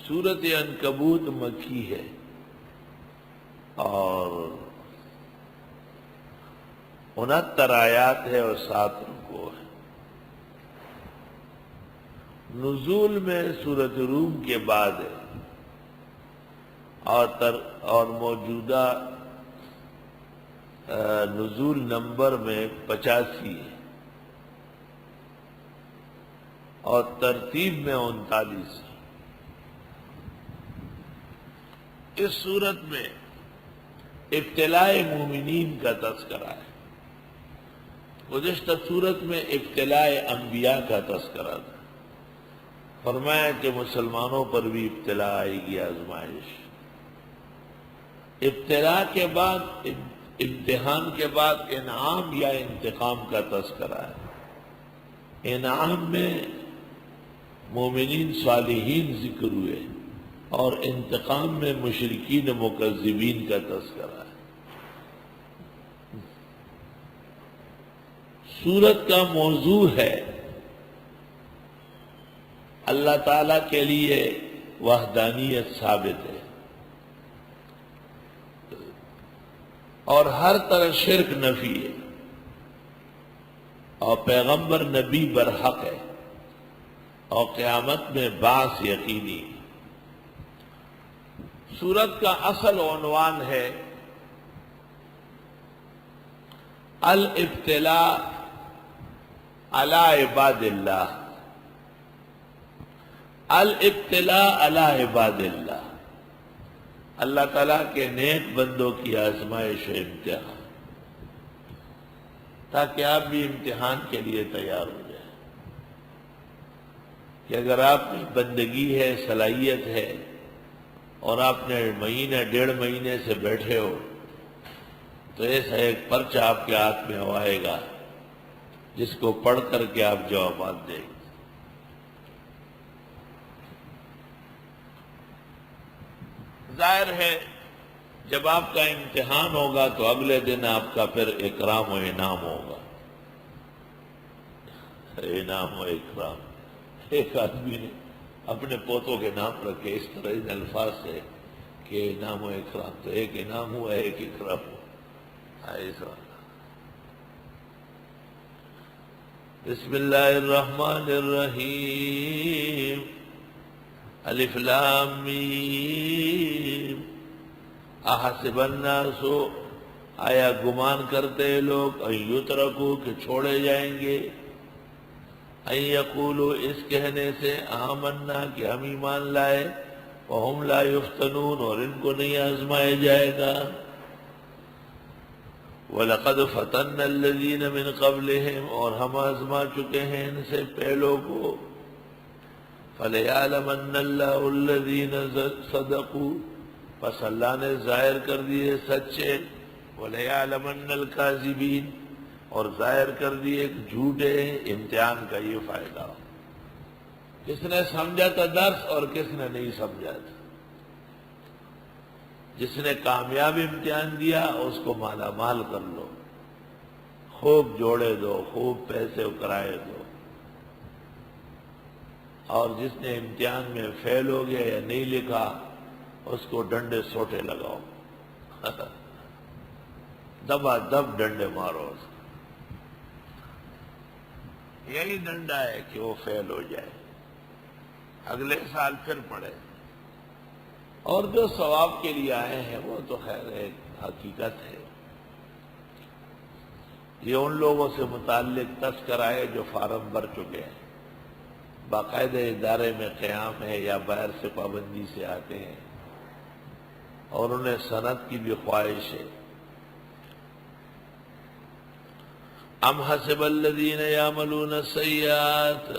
سورت عنکبوت مکی ہے اور 69 آیات ہے اور 7 رکوع ہے۔ نزول میں سورت روم کے بعد ہے اور موجودہ نزول نمبر میں 85 ہے اور ترتیب میں 39 ہے۔ اس صورت میں ابتلاء مومنین کا تذکرہ ہے۔ گزشتہ صورت میں ابتلاء انبیاء کا تذکرہ تھا۔ فرمایا کہ مسلمانوں پر بھی ابتلاء آئے گی، آزمائش۔ ابتلاء کے بعد، امتحان کے بعد انعام یا انتقام کا تذکرہ ہے۔ انعام میں مومنین صالحین ذکر ہوئے اور انتقام میں مشرکین مکذبین کا تذکرہ ہے۔ سورت کا موضوع ہے اللہ تعالیٰ کے لیے وحدانیت ثابت ہے اور ہر طرح شرک نفی ہے اور پیغمبر نبی برحق ہے اور قیامت میں بعث یقینی ہے۔ سورت کا اصل عنوان ہے الابتلاء علی عباد اللہ، الابتلاء علی عباد اللہ، اللہ تعالیٰ کے نیک بندوں کی آزمائش و امتحان، تاکہ آپ بھی امتحان کے لیے تیار ہو جائیں کہ اگر آپ میں بندگی ہے، صلاحیت ہے اور آپ نے مہینہ 1.5 مہینے سے بیٹھے ہو تو ایسا ایک پرچہ آپ کے ہاتھ میں آئے گا جس کو پڑھ کر کے آپ جوابات دیں گے۔ ظاہر ہے جب آپ کا امتحان ہوگا تو اگلے دن آپ کا پھر اکرام و انعام ہوگا۔ انعام و اکرام، ایک آدمی نے اپنے پوتوں کے نام رکھے اس طرح ان الفاظ سے کہ انعام و اکرام، تو ایک انعام ہوا ایک اکرام ہوا۔ بسم اللہ الرحمن الرحیم، الف لام میم، احسب الناس، آیا گمان کرتے لوگ، ان یترکوا کہ چھوڑے جائیں گے، ان یقولوا اس کہنے سے، آمنا کہ ہم ایمان لائے، وہم لا یفتنون اور ان کو نہیں آزمایا جائے گا۔ وَلَقَدْ فَتَنَّ الَّذِينَ مِنْ قَبْلِهِمْ اور ہم آزما چکے ہیں ان سے پہلوں کو۔ فَلَيَعْلَمَنَّ اللَّهُ الَّذِينَ صَدَقُوا پس اللہ نے ظاہر کر دیے سچے، وَلَيَعْلَمَنَّ الْكَاذِبِينَ اور ظاہر کر دیے جھوٹے۔ امتحان کا یہ فائدہ ہو، کس نے سمجھا تھا درس اور کس نے نہیں سمجھا تھا۔ جس نے کامیاب امتحان دیا اس کو مالا مال کر لو، خوب جوڑے دو، خوب پیسے کرائے دو، اور جس نے امتحان میں فیل ہو گیا یا نہیں لکھا اس کو ڈنڈے سوٹے لگاؤ، دبا دب ڈنڈے مارو اس کو۔ یہی ڈنڈا ہے کہ وہ فیل ہو جائے، اگلے سال پھر پڑھے۔ اور جو ثواب کے لیے آئے ہیں وہ تو خیر ایک حقیقت ہے، یہ ان لوگوں سے متعلق تذکرہ ہے جو فارم بھر چکے ہیں، باقاعدہ ادارے میں قیام ہے یا باہر سے پابندی سے آتے ہیں اور انہیں صنعت کی بھی خواہش ہے۔ ام حسب الذین یعملون السیئات،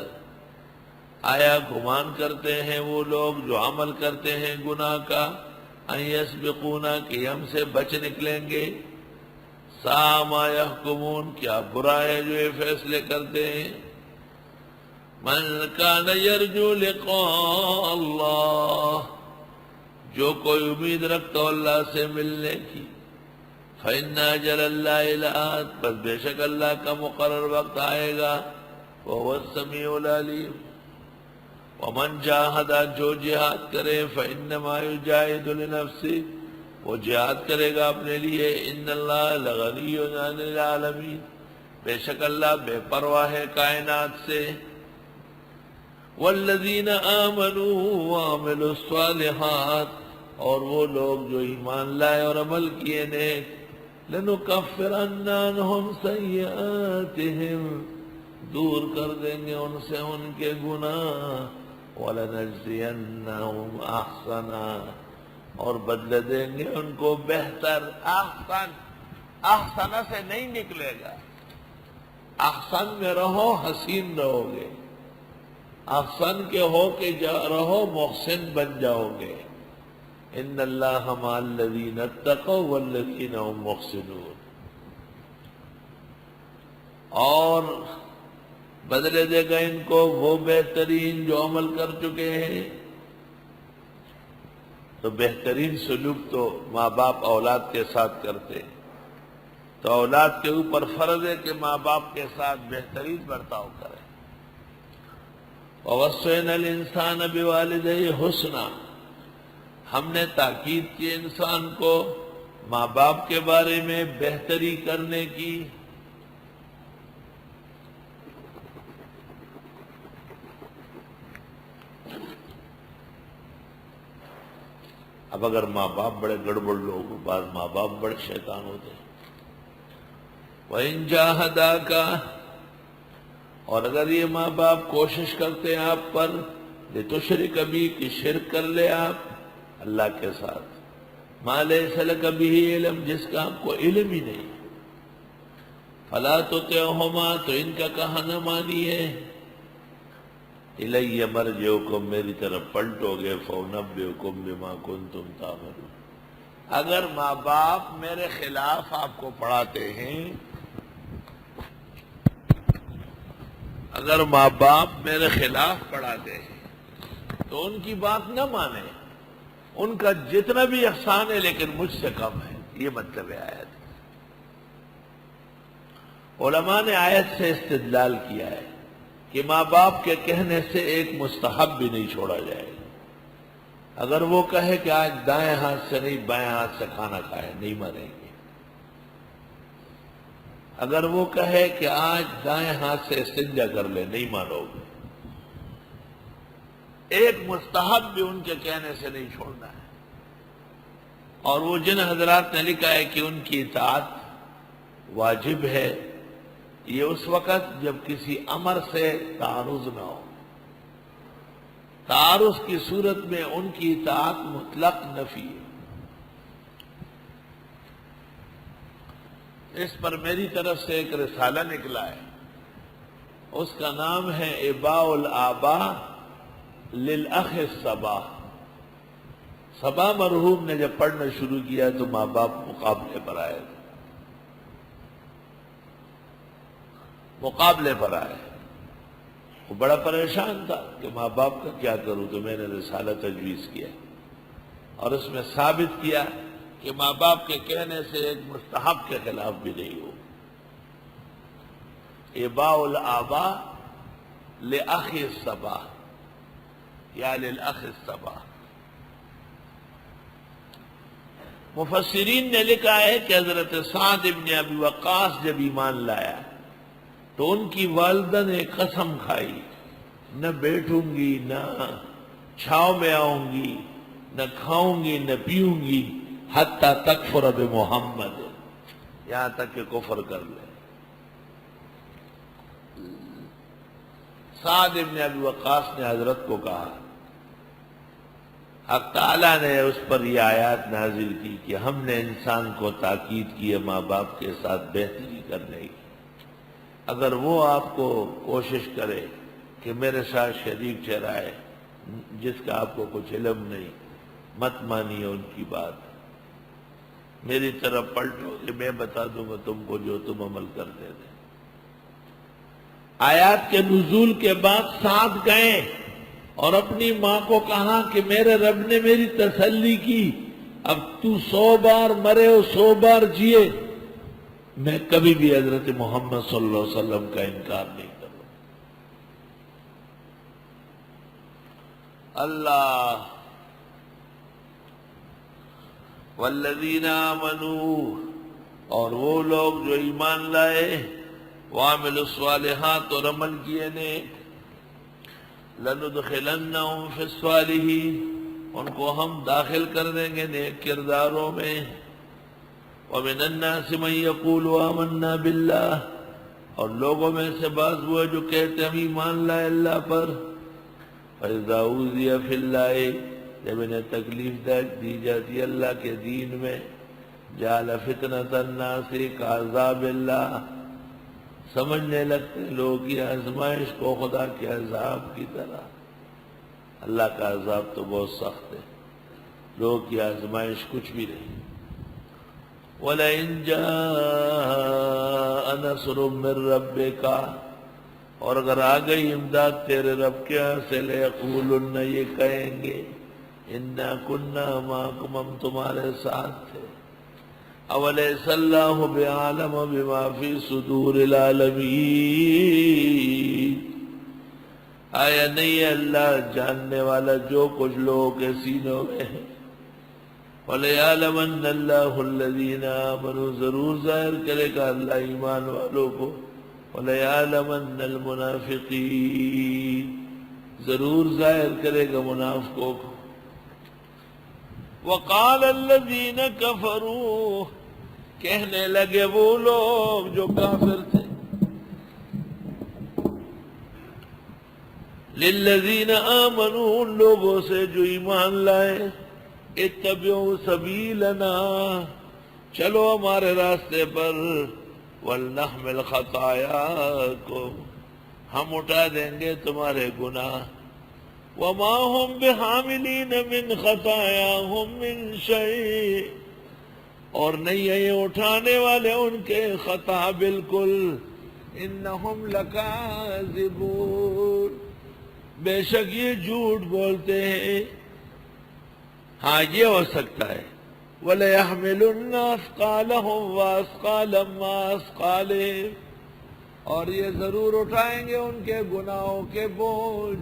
آیا گمان کرتے ہیں وہ لوگ جو عمل کرتے ہیں گناہ کا، ان یسبقونا کہ ہم سے بچ نکلیں گے، ساء ما یحکمون کیا برا ہے جو یہ فیصلے کرتے ہیں۔ من کان یرجو لقاء اللہ، جو کوئی امید رکھتا ہو اللہ سے ملنے کی، فإن أجل اللہ لآت بس بے شک اللہ کا مقرر وقت آئے گا، وهو السمیع العلیم ومن جاہد، جو جہاد کرے، فإنما یجاہد لنفسہ، وہ جہاد کرے گا اپنے لیے، ان اللہ لغنی عن العالمین، بے شک اللہ بے پرواہ ہے کائنات سے۔ والذین آمنوا وعملوا الصالحات، اور وہ لوگ جو ایمان لائے اور عمل کیے نیک، لنکفرن عنہم سیئاتہم، دور کر دیں گے ان سے ان کے گناہ، وَلَنَجْزِيَنَّهُمْ أَحْسَنًا، اور بدلے دیں گے ان کو بہتر۔ احسن، احسن سے نہیں نکلے گا، احسن میں رہو حسین رہو گے، احسن کے ہو کے رہو محسن بن جاؤ گے۔ ان اللہ مع الذین اتقوا والذین هم محسنون، اور بدلے دے گا ان کو وہ بہترین جو عمل کر چکے ہیں۔ تو بہترین سلوک تو ماں باپ اولاد کے ساتھ کرتے ہیں، تو اولاد کے اوپر فرض ہے کہ ماں باپ کے ساتھ بہترین برتاؤ کریں۔ وَوَصَّيْنَا الْإِنسَانَ بِوَالِدَيْهِ حُسْنًا، ہم نے تاکید کی انسان کو ماں باپ کے بارے میں بہتری کرنے کی۔ اب اگر ماں باپ بڑے گڑبڑ لوگ ہوں، بعض ماں باپ بڑے شیطان ہوتے ہیں۔ وَإِن جَاهَدَاكَ، اور اگر یہ ماں باپ کوشش کرتے ہیں آپ پر، لِتُشْرِكَ بِي، کہ شرک کر لے آپ اللہ کے ساتھ، مَا لَيْسَ لَكَ بِهِ علم، جس کا آپ کو علم ہی نہیں، فَلَا تُطِعْهُمَا، تو ان کا کہا نہ مانیے، اِلَيَّ مَرْجِعُكُمْ، میری طرف پلٹو گے، فَأُنَبِّئُكُمْ بِمَا كُنتُمْ تَعْمَلُونَ۔ اگر ماں باپ میرے خلاف آپ کو پڑھاتے ہیں، اگر ماں باپ میرے خلاف پڑھاتے ہیں تو ان کی بات نہ مانیں، ان کا جتنا بھی احسان ہے لیکن مجھ سے کم ہے، یہ مطلب ہے آیت۔ علماء نے آیت سے استدلال کیا ہے کہ ماں باپ کے کہنے سے ایک مستحب بھی نہیں چھوڑا جائے گا۔ اگر وہ کہے کہ آج دائیں ہاتھ سے نہیں بائیں ہاتھ سے کھانا کھائے، نہیں مانیں گے۔ اگر وہ کہے کہ آج دائیں ہاتھ سے استنجا کر لے، نہیں مانو گے۔ ایک مستحب بھی ان کے کہنے سے نہیں چھوڑنا ہے۔ اور وہ جن حضرات نے لکھا ہے کہ ان کی اطاعت واجب ہے، یہ اس وقت جب کسی امر سے تعارض نہ ہو۔ تعارض کی صورت میں ان کی اطاعت مطلق نفی ہے۔ اس پر میری طرف سے ایک رسالہ نکلا ہے، اس کا نام ہے اباء الآباء للأخ الصبا۔ صبا مرحوم نے جب پڑھنا شروع کیا تو ماں باپ مقابلے پر آئے، مقابلے پر آئے۔ وہ بڑا پریشان تھا کہ ماں باپ کا کیا کروں، تو میں نے رسالہ تجویز کیا اور اس میں ثابت کیا کہ ماں باپ کے کہنے سے ایک مستحب کے خلاف بھی نہیں ہو۔ اباء الآباء لأخ الصبا یا للأخ الصبا۔ مفسرین نے لکھا ہے کہ حضرت سعد بن ابی وقاص جب ایمان لایا تو ان کی والدہ نے قسم کھائی، نہ بیٹھوں گی، نہ چھاؤں میں آؤں گی، نہ کھاؤں گی، نہ پیوں گی، حتیٰ تکفر بمحمد، یہاں تک کہ کفر کر لے۔ سعد بن ابی وقاص نے حضرت کو کہا، حق تعالیٰ نے اس پر یہ آیات نازل کی کہ ہم نے انسان کو تاکید کی ہے ماں باپ کے ساتھ بہتری کرنے کی۔ اگر وہ آپ کو کوشش کرے کہ میرے ساتھ شریک ٹھہرائے جس کا آپ کو کچھ علم نہیں، مت مانیے ان کی بات، میری طرف پلٹو کہ میں بتا دوں گا تم کو جو تم عمل کرتے تھے۔ آیات کے نزول کے بعد سعد گئے اور اپنی ماں کو کہا کہ میرے رب نے میری تسلی کی، اب تو 100 بار مرے اور 100 بار جیے، میں کبھی بھی حضرت محمد صلی اللہ علیہ وسلم کا انکار نہیں کروں۔ اللہ والذین آمنوا، اور وہ لوگ جو ایمان لائے، وعملوا الصالحات، اور عمل کیے نیک، لندخلنہم فی الصالحین، ان کو ہم داخل کر دیں گے نیک کرداروں میں۔ ومن الناس من یقول آمنا باللہ، اور لوگوں میں سے بعض وہ جو کہتے ہیں ہم ایمان لائے اللہ پر، فَإِذَا أُوذِيَ فِي اللَّهِ، جب انہیں تکلیف دی جاتی ہے اللہ کے دین میں، جعل فتنة الناس كعذاب اللہ، سمجھنے لگتے لوگ کی آزمائش کو خدا کے عذاب کی طرح۔ اللہ کا عذاب تو بہت سخت ہے، لوگ کی آزمائش کچھ بھی نہیں۔ وَلَئِن جَاءَ نَصْرٌ مِّن رَّبِّكَ، اور اگر آ گئی امداد تیرے رب کے ہاں سے، لَيَقُولُنَّ، یہ کہیں گے، اِنَّا كُنَّا مَعَكُمْ، ہم تمہارے ساتھ تھے۔ أَوَلَيْسَ اللَّهُ بِأَعْلَمَ بِمَا فِي صُدُورِ الْعَالَمِينَ، آیا نہیں ہے اللہ جاننے والا جو کچھ لوگوں کے سینوں میں ہے۔ وَلَيَعْلَمَنَّ اللَّهُ الَّذِينَ آمَنُوا، ضرور ظاہر کرے گا اللہ ایمان والوں کو۔ وَلَيَعْلَمَنَّ الْمُنَافِقِينَ، ضرور ظاہر کرے گا منافقوں کو۔ وَقَالَ الَّذِينَ كَفَرُوا، کہنے لگے وہ لوگ جو کافر تھے، لِلَّذِينَ آمَنُوا، ان لوگوں سے جو ایمان لائے، اتبعوا سبیلنا، چلو ہمارے راستے پر، وَلْنَحْمِلْ خَطَايَاكُمْ، ہم اٹھا دیں گے تمہارے گناہ، وَمَا هُمْ بِحَامِلِينَ مِنْ خَطَايَاهُمْ مِنْ شَيْءٍ، اور نہیں ہے یہ اٹھانے والے ان کے خطا بالکل، إِنَّهُمْ لَكَاذِبُونَ، بے شک یہ جھوٹ بولتے ہیں۔ ہاں یہ ہو سکتا ہے، وَلَيَحْمِلُنَّ أَثْقَالَهُمْ وَأَثْقَالًا مَّا أَثْقَالِهِمْ، اور یہ ضرور اٹھائیں گے ان کے گناہوں کے بوجھ،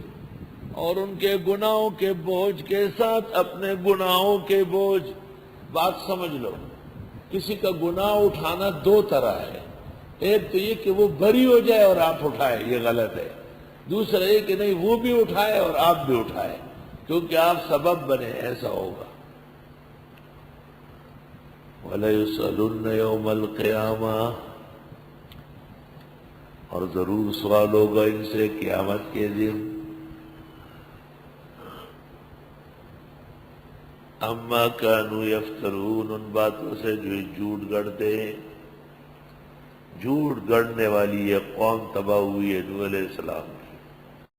اور ان کے گناہوں کے بوجھ کے ساتھ اپنے گناہوں کے بوجھ۔ بات سمجھ لو، کسی کا گناہ اٹھانا دو طرح ہے، ایک تو یہ کہ وہ بری ہو جائے اور آپ اٹھائے، یہ غلط ہے۔ دوسرا یہ کہ نہیں، وہ بھی اٹھائے اور آپ بھی اٹھائے، کیونکہ آپ سبب بنے، ایسا ہوگا۔ وَلَيُسْأَلُنَّ يَوْمَ الْقِيَامَةِ، اور ضرور سوال ہوگا ان سے قیامت کے دن، اما كانوا يفترون، ان باتوں سے جو جھوٹ گڑھتے ہیں۔ جھوٹ گڑھنے والی یہ قوم تباہ ہوئی ہے نوح علیہ السلام۔